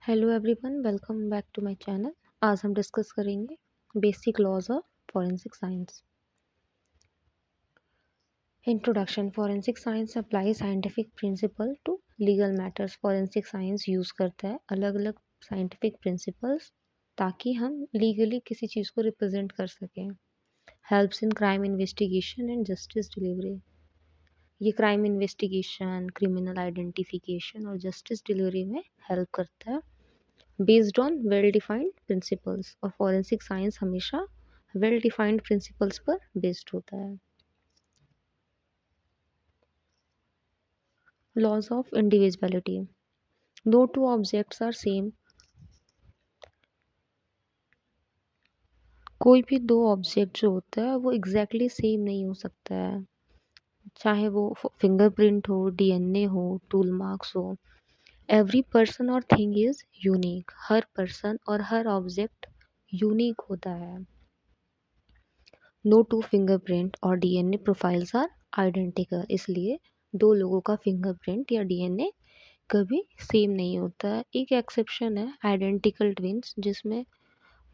Hello everyone, welcome back to my channel. आज हम discuss करेंगे basic laws of forensic science. Introduction. Forensic science apply scientific principle to legal matters. Forensic science use करता है अलग अलग scientific principles ताकि हम लीगली किसी चीज़ को रिप्रेजेंट कर सकें। Helps in crime investigation and justice delivery. ये क्राइम इन्वेस्टिगेशन, क्रिमिनल आइडेंटिफिकेशन और जस्टिस डिलीवरी में हेल्प करता है based on well defined principles. और फॉरेंसिक साइंस हमेशा वेल डिफाइंड प्रिंसिपल्स पर बेस्ड होता है। Laws of individuality. No two objects are same. कोई भी दो ऑब्जेक्ट जो होता है वो एग्जैक्टली सेम नहीं हो सकता है, चाहे वो फिंगरप्रिंट हो, डीएनए हो, टूल मार्क्स हो। एवरी पर्सन और thing is unique. Her person और हर ऑब्जेक्ट यूनिक होता है। नो टू फिंगरप्रिंट और डीएनए प्रोफाइल्स आर आइडेंटिकल। इसलिए दो लोगों का फिंगरप्रिंट या डीएनए कभी सेम नहीं होता है। एक एक्सेप्शन है आइडेंटिकल ट्विंस, जिसमें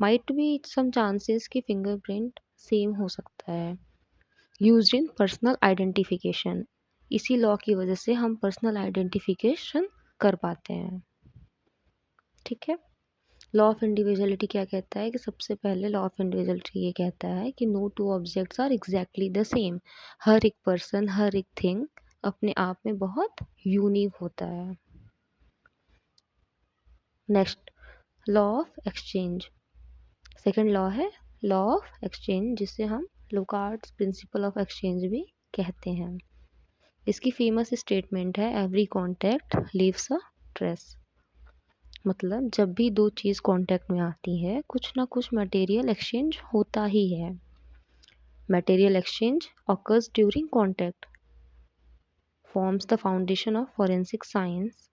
माइट बी सम चांसेस कि फिंगरप्रिंट सेम हो सकता है। Used in personal identification. इसी लॉ की वजह से हम पर्सनल आइडेंटिफिकेशन कर पाते हैं। ठीक है। लॉ ऑफ इंडिविजुअलिटी क्या कहता है कि सबसे पहले लॉ ऑफ इंडिविजुअलिटी ये कहता है कि no two objects are exactly the same. हर एक पर्सन, हर एक थिंग अपने आप में बहुत यूनिक होता है। Next, law of exchange. Second law है लॉ ऑफ एक्सचेंज, जिसे हम लुकार्ट्स प्रिंसिपल ऑफ एक्सचेंज भी कहते हैं। इसकी फेमस स्टेटमेंट है every contact leaves a trace. मतलब जब भी दो चीज़ कांटेक्ट में आती है कुछ ना कुछ मटेरियल एक्सचेंज होता ही है। Material exchange occurs during contact, forms the foundation of forensic science.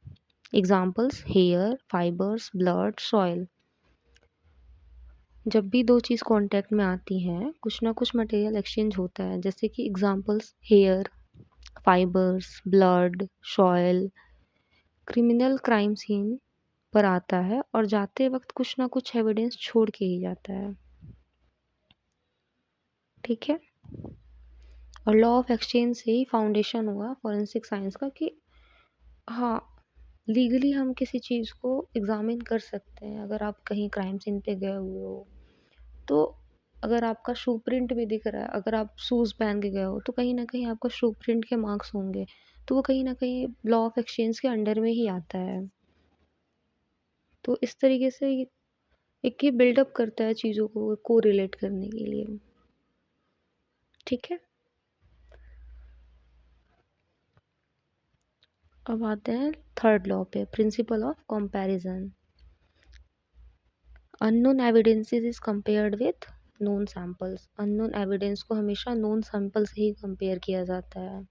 Examples: hair, fibers, blood, soil. जब भी दो चीज़ कांटेक्ट में आती हैं कुछ ना कुछ मटेरियल एक्सचेंज होता है, जैसे कि examples hair, fibres, blood, soil. Criminal crime scene पर आता है और जाते वक्त कुछ ना कुछ एविडेंस छोड़ के ही जाता है। ठीक है। और लॉ ऑफ एक्सचेंज से ही फाउंडेशन हुआ फॉरेंसिक साइंस का कि हाँ, लीगली हम किसी चीज़ को एग्जामिन कर सकते हैं। अगर आप कहीं क्राइम सीन पे गए हुए हो तो अगर आपका शू प्रिंट भी दिख रहा है, अगर आप शूज़ पहन के गए हो तो कहीं ना कहीं आपका शू प्रिंट के मार्क्स होंगे, तो वो कहीं ना कहीं लॉ ऑफ एक्सचेंज के अंडर में ही आता है। तो इस तरीके से एक ये बिल्डअप करता है चीज़ों को रिलेट करने के लिए। ठीक है। अब आते हैं थर्ड लॉ पे, principle of comparison. Unknown evidences is compared with known samples. Unknown evidence को हमेशा नोन सैंपल से ही कंपेयर किया जाता है।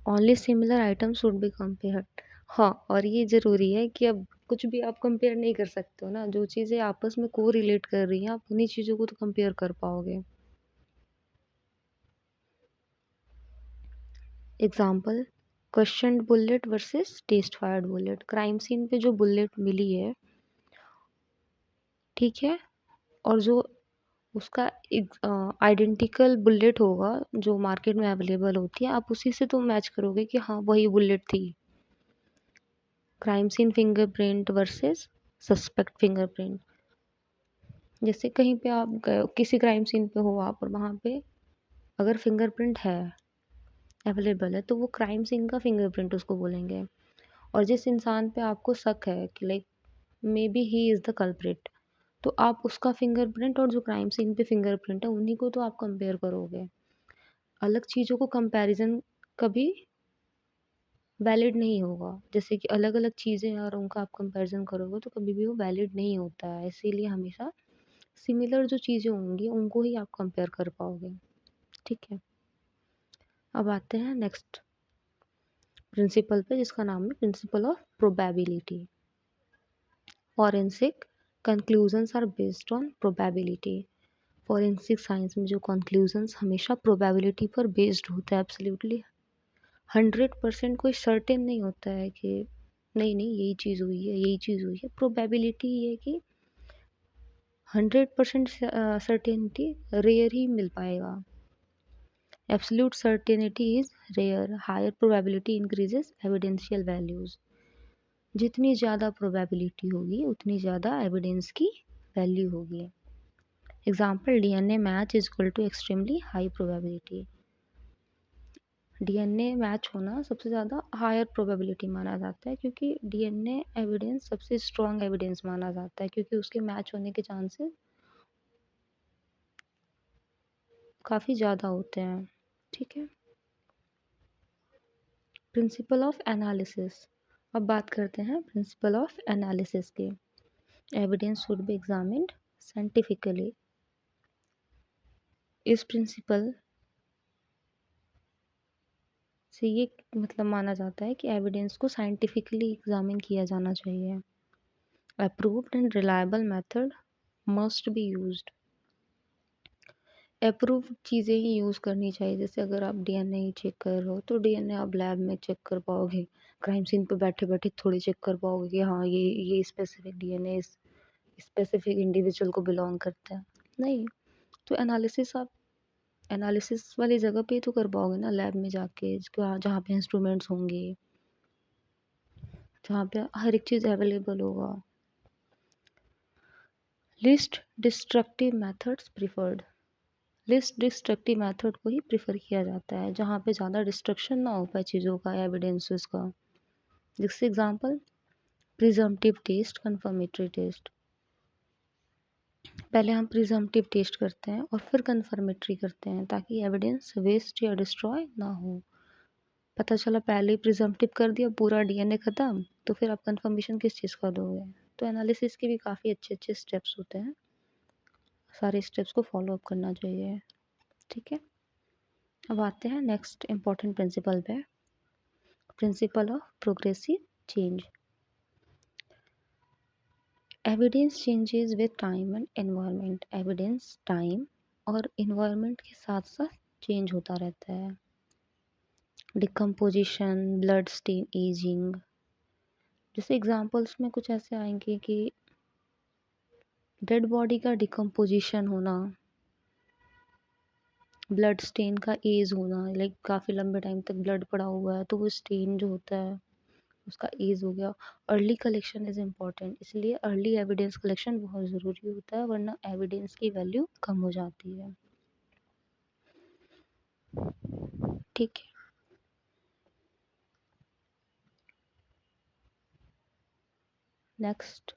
Only similar item should be compared. हाँ, और ये ज़रूरी है कि अब कुछ भी आप कंपेयर नहीं कर सकते हो ना। जो चीज़ें आपस में को रिलेट कर रही हैं आप उन्हीं चीज़ों को तो कंपेयर कर पाओगे। Example: question bullet versus test fired bullet. Crime scene पे जो बुलेट मिली है, ठीक है, और जो उसका आइडेंटिकल बुलेट होगा जो मार्केट में अवेलेबल होती है, आप उसी से तो मैच करोगे कि हाँ वही बुलेट थी। Crime scene fingerprint versus suspect fingerprint. जैसे कहीं पे आप गए हो, किसी क्राइम सीन पे हो आप, और वहाँ पे अगर फिंगरप्रिंट है अवेलेबल है तो वो क्राइम सीन का फिंगरप्रिंट उसको बोलेंगे। और जिस इंसान पे आपको शक है कि like may be he is the culprit, तो आप उसका फिंगरप्रिंट और जो क्राइम सीन पे फिंगरप्रिंट है उन्हीं को तो आप कंपेयर करोगे। अलग चीज़ों को कंपैरिजन कभी वैलिड नहीं होगा। जैसे कि अलग अलग चीज़ें हैं और उनका आप कंपैरिजन करोगे तो कभी भी वो वैलिड नहीं होता है। इसीलिए हमेशा सिमिलर जो चीज़ें होंगी उनको ही आप कंपेयर कर पाओगे। ठीक है। अब आते हैं नेक्स्ट प्रिंसिपल पे, जिसका नाम है principle of probability. Forensic conclusions are based on probability. Forensic science में जो कंक्लूजन्स हमेशा प्रोबेबिलिटी पर बेस्ड होता है। एब्सोल्युटली 100% कोई सर्टेन नहीं होता है कि नहीं नहीं यही चीज़ हुई है, यही चीज़ हुई है। प्रोबेबिलिटी ये है कि 100% सर्टेनिटी रेयर ही मिल पाएगा। Absolute certainty is rare, higher probability increases evidential values. जितनी ज़्यादा प्रोबेबिलिटी होगी उतनी ज़्यादा एविडेंस की वैल्यू होगी। Example DNA match is equal to extremely high probability. DNA match होना सबसे ज़्यादा हायर प्रोबेबिलिटी माना जाता है, क्योंकि डीएनए एविडेंस सबसे स्ट्रॉन्ग एविडेंस माना जाता है, क्योंकि उसके मैच होने के चांसेस काफ़ी ज़्यादा होते हैं। ठीक है। Principle of analysis. अब बात करते हैं प्रिंसिपल ऑफ एनालिसिस के। Evidence should be examined scientifically. इस प्रिंसिपल से ये मतलब माना जाता है कि एविडेंस को साइंटिफिकली एग्जामिन किया जाना चाहिए। Approved and reliable method must be used. Approved चीज़ें ही यूज़ करनी चाहिए। जैसे अगर आप डीएनए ही चेक कर रहे हो तो डीएनए आप लैब में चेक कर पाओगे, क्राइम सीन पे बैठे बैठे थोड़ी चेक कर पाओगे कि हाँ ये स्पेसिफिक डीएनए इस स्पेसिफिक इंडिविजुअल को बिलोंग करता है। नहीं, तो एनालिसिस आप एनालिसिस वाली जगह पे ही तो कर पाओगे ना, लैब में जाके, जहाँ पे इंस्ट्रूमेंट्स होंगे, जहाँ पे हर एक चीज़ अवेलेबल होगा। List destructive methods preferred. List destructive method को ही प्रिफर किया जाता है, जहाँ पे ज़्यादा डिस्ट्रक्शन ना हो पाए चीज़ों का, एविडेंसेस का। जैसे example presumptive test, confirmatory test. पहले हम प्रिजम्पटिव टेस्ट करते हैं और फिर कंफर्मेटरी करते हैं, ताकि एविडेंस वेस्ट या डिस्ट्रॉय ना हो। पता चला पहले ही प्रिजम्पटिव कर दिया, पूरा डीएनए ख़त्म, तो फिर आप कंफर्मेशन किस चीज़ का दोगे। तो एनालिसिस के भी काफ़ी अच्छे अच्छे स्टेप्स होते हैं, सारे स्टेप्स को फॉलो अप करना चाहिए। ठीक है। अब आते हैं नेक्स्ट इम्पॉर्टेंट प्रिंसिपल पे, principle of progressive change. Evidence changes with time and environment. Evidence time और इन्वायरमेंट के साथ साथ चेंज होता रहता है। Decomposition, blood stain, ageing. जैसे एग्जांपल्स में कुछ ऐसे आएंगे कि डेड बॉडी का डिकम्पोजिशन होना, ब्लड स्टेन का एज होना, लाइक काफ़ी लंबे टाइम तक ब्लड पड़ा हुआ है तो वो स्टेन जो होता है उसका एज हो गया। अर्ली कलेक्शन इज़ इम्पॉर्टेंट, इसलिए अर्ली एविडेंस कलेक्शन बहुत ज़रूरी होता है, वरना एविडेंस की वैल्यू कम हो जाती है। ठीक है। Next,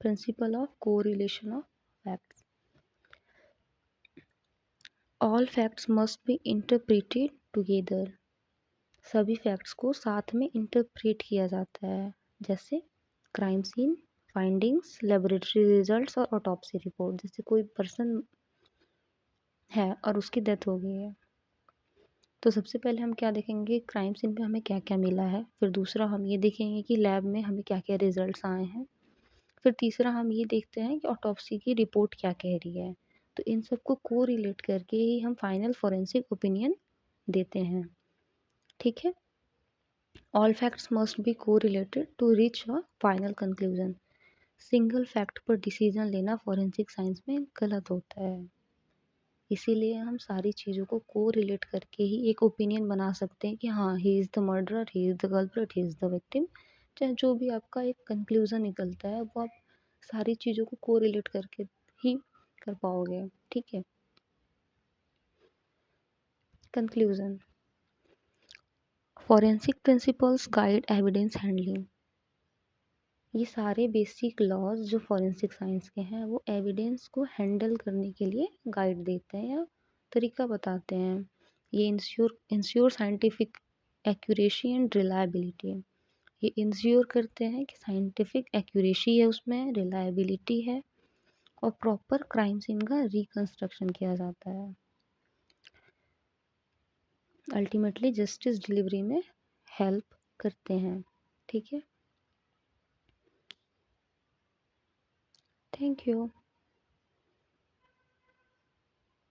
principle of correlation of facts. All facts must be interpreted together. सभी फैक्ट्स को साथ में इंटरप्रेट किया जाता है। जैसे crime scene findings, laboratory results और ऑटोप्सी रिपोर्ट। जैसे कोई पर्सन है और उसकी डेथ हो गई है, तो सबसे पहले हम क्या देखेंगे, क्राइम सीन पे हमें क्या क्या मिला है। फिर दूसरा हम ये देखेंगे कि लैब में हमें क्या क्या रिजल्ट्स आए हैं। फिर तीसरा हम ये देखते हैं कि ऑटोप्सी की रिपोर्ट क्या कह रही है। तो इन सबको को रिलेट करके ही हम फाइनल फॉरेंसिक ओपिनियन देते हैं। ठीक है। All facts must be correlated to reach a final conclusion. Single fact पर डिसीजन लेना फॉरेंसिक साइंस में गलत होता है। इसीलिए हम सारी चीज़ों को रिलेट करके ही एक ओपिनियन बना सकते हैं कि हाँ he is the murderer, he is the culprit, he is the victim. चाहे जो भी आपका एक कंक्लूज़न निकलता है वो आप सारी चीज़ों को रिलेट करके ही कर पाओगे। ठीक है। Conclusion. Forensic principles guide evidence handling. ये सारे बेसिक लॉज जो फॉरेंसिक साइंस के हैं वो एविडेंस को हैंडल करने के लिए गाइड देते हैं या तरीका बताते हैं। ये ensure scientific accuracy and reliability. ये इंश्योर करते हैं कि साइंटिफिक एक्यूरेसी है, उसमें रिलायबिलिटी है और प्रॉपर क्राइम सीन का रिकंस्ट्रक्शन किया जाता है। अल्टीमेटली जस्टिस डिलीवरी में हेल्प करते हैं। ठीक है। Thank you.